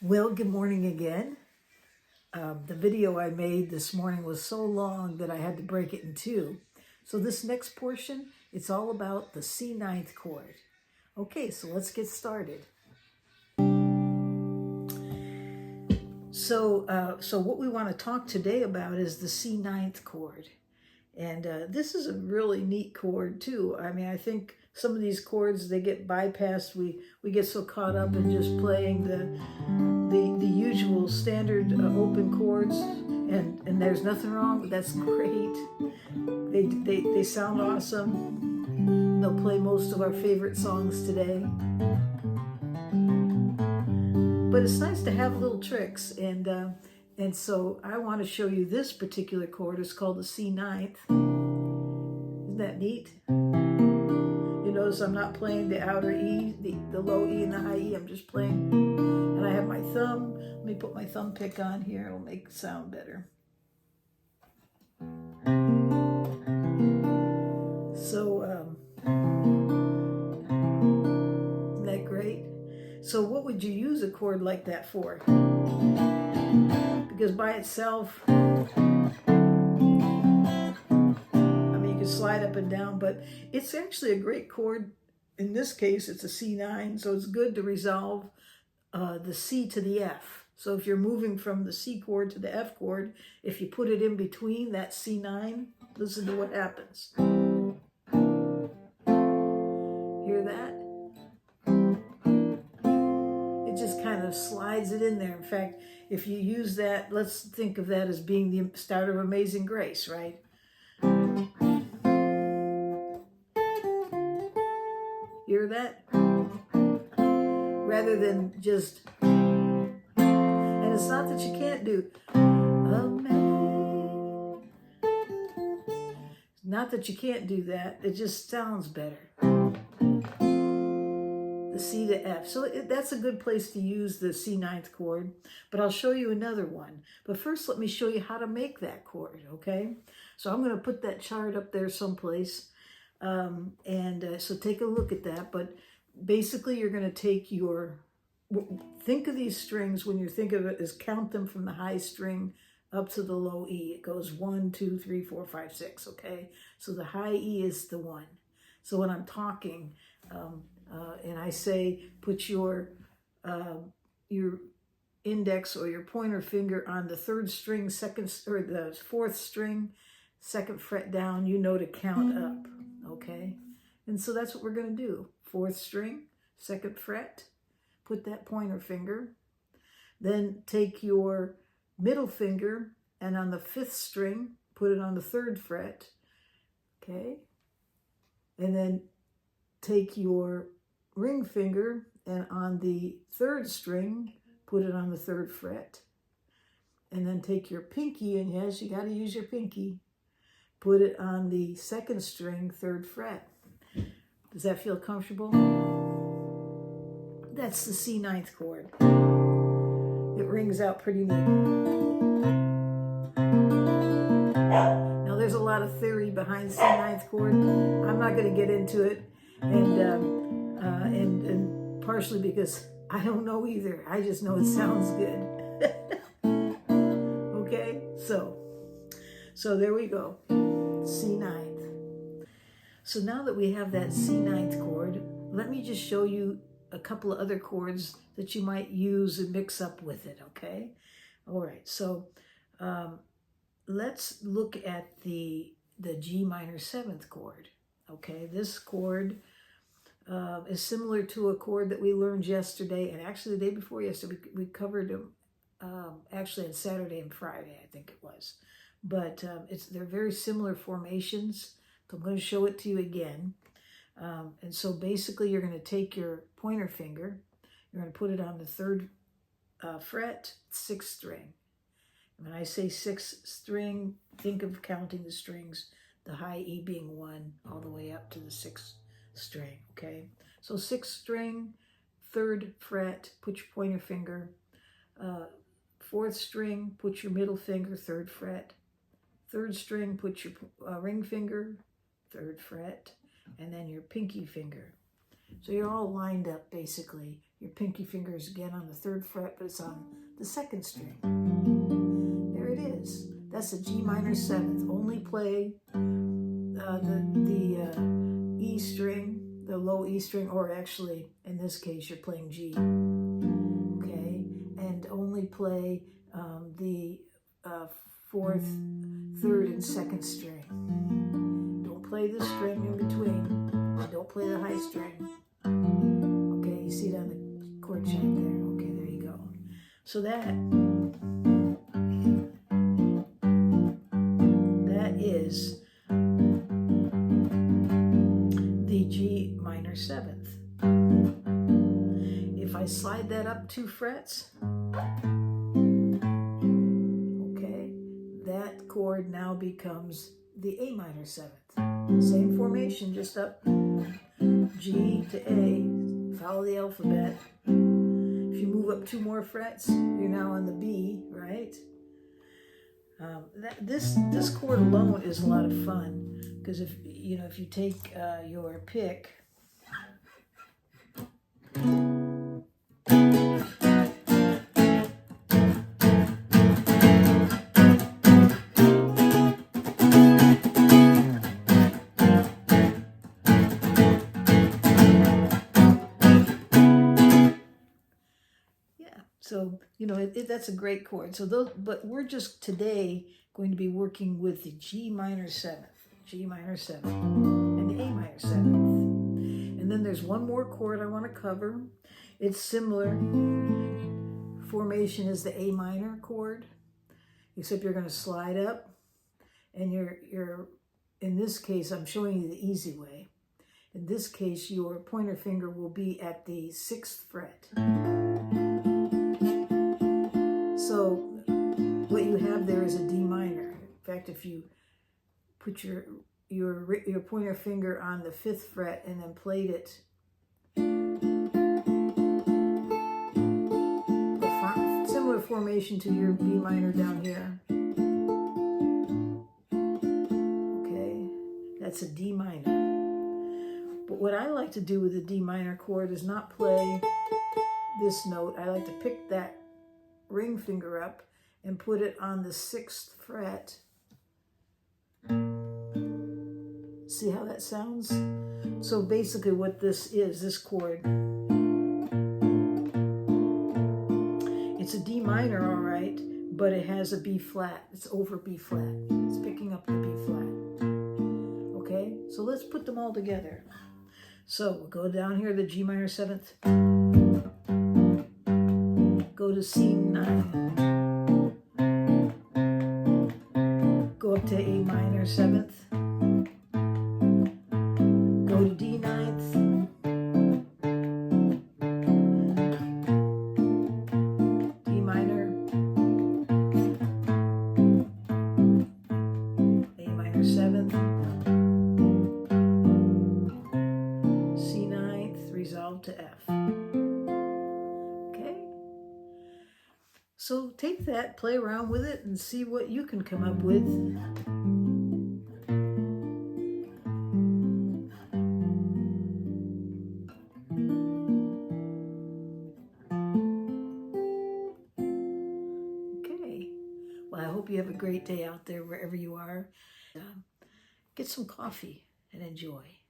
Well, good morning again. The video I made this morning was so long that I had to break it in two. So this next portion, it's all about the C9 chord. Okay, so let's get started. So what we want to talk today about is the C9 chord. And this is a really neat chord too. I mean, I think some of these chords, they get bypassed. We get so caught up in just playing the usual standard open chords, and there's nothing wrong. That's great. They sound awesome. They'll play most of our favorite songs today. But it's nice to have little tricks, and so I want to show you this particular chord. It's called the C9. Isn't that neat? You notice I'm not playing the outer E, the low E and the high E. I'm just playing, and I have my thumb. Let me put my thumb pick on here. It'll make it sound better. So, isn't that great? So what would you use a chord like that for? Because by itself, I mean, you can slide up and down, but it's actually a great chord. In this case, it's a C9, so it's good to resolve the C to the F. So if you're moving from the C chord to the F chord, if you put it in between that C9, listen to what happens. Hear that? It just kind of slides it in there. In fact, if you use that, let's think of that as being the start of Amazing Grace, right? Hear that? Rather than just, and it's not that you can't do, not that you can't do that, it just sounds better. The C to F. So that's a good place to use the C9 chord, but I'll show you another one. But first, let me show you how to make that chord, okay? So I'm going to put that chart up there someplace, so take a look at that. But basically, you're going to take your, think of these strings when you think of it as count them from the high string up to the low E. It goes 1, 2, 3, 4, 5, 6, okay? So the high E is the 1. So when I'm talking, and I say put your index or your pointer finger on the third string, or the fourth string, second fret down, you know to count up, okay? And so that's what we're going to do. Fourth string, second fret, put that pointer finger, then take your middle finger and on the fifth string, put it on the third fret, okay? And then take your ring finger and on the third string, put it on the third fret. And then take your pinky, and yes, you got to use your pinky, put it on the second string, third fret. Does that feel comfortable? That's the C9 chord. It rings out pretty neat. Now there's a lot of theory behind C9 chord. I'm not going to get into it, and partially because I don't know either. I just know it sounds good. Okay, so there we go. C9. So now that we have that C9 chord, let me just show you a couple of other chords that you might use and mix up with it, okay? All right, so let's look at the G minor 7th chord, okay? This chord is similar to a chord that we learned yesterday, and actually the day before yesterday, we covered them actually on Saturday and Friday, I think it was. But they're very similar formations, so I'm going to show it to you again. And so basically you're going to take your pointer finger, you're going to put it on the third fret, 6th string. When I say 6th string, think of counting the strings, the high E being 1 all the way up to the 6th string, okay? So 6th string, 3rd fret, put your pointer finger, 4th string, put your middle finger, 3rd fret, 3rd string, put your ring finger, 3rd fret, and then your pinky finger. So you're all lined up basically. Your pinky finger is again on the 3rd fret, but it's on the 2nd string. There it is. That's a G minor 7th. Only play the E string, the low E string, or actually, in this case, you're playing G. Okay? And only play the 4th, 3rd, and 2nd string. Don't play the string in between. Don't play the high string. Okay, you see it on the chord chart there. Okay, there you go. So that is the G minor 7th. If I slide that up 2 frets, okay, that chord now becomes the A minor 7th. Same formation, just up G to A, follow the alphabet. If you move up 2 more frets, you're now on the B, right? This chord alone is a lot of fun, because if you take your pick, so, that's a great chord. So but we're just today going to be working with the G minor 7th, and the A minor 7th. And then there's one more chord I want to cover. It's similar formation as the A minor chord, except you're going to slide up, and you're in this case, I'm showing you the easy way. In this case, your pointer finger will be at the 6th fret. So what you have there is a D minor. In fact, if you put your pointer finger on the 5th fret and then played it, similar formation to your B minor down here. Okay, that's a D minor. But what I like to do with the D minor chord is not play this note. I like to pick that ring finger up and put it on the 6th fret. See how that sounds? So basically what this is, this chord, it's a D minor, all right, but it has a B flat. It's over B flat. It's picking up the B flat. Okay, so let's put them all together. So we'll go down here, the G minor 7th. Go to C9. Go up to A minor 7th. Go to D 9th. D minor. A minor 7th. C 9th, resolve to F. So take that, play around with it, and see what you can come up with. Okay. Well, I hope you have a great day out there wherever you are. Get some coffee and enjoy.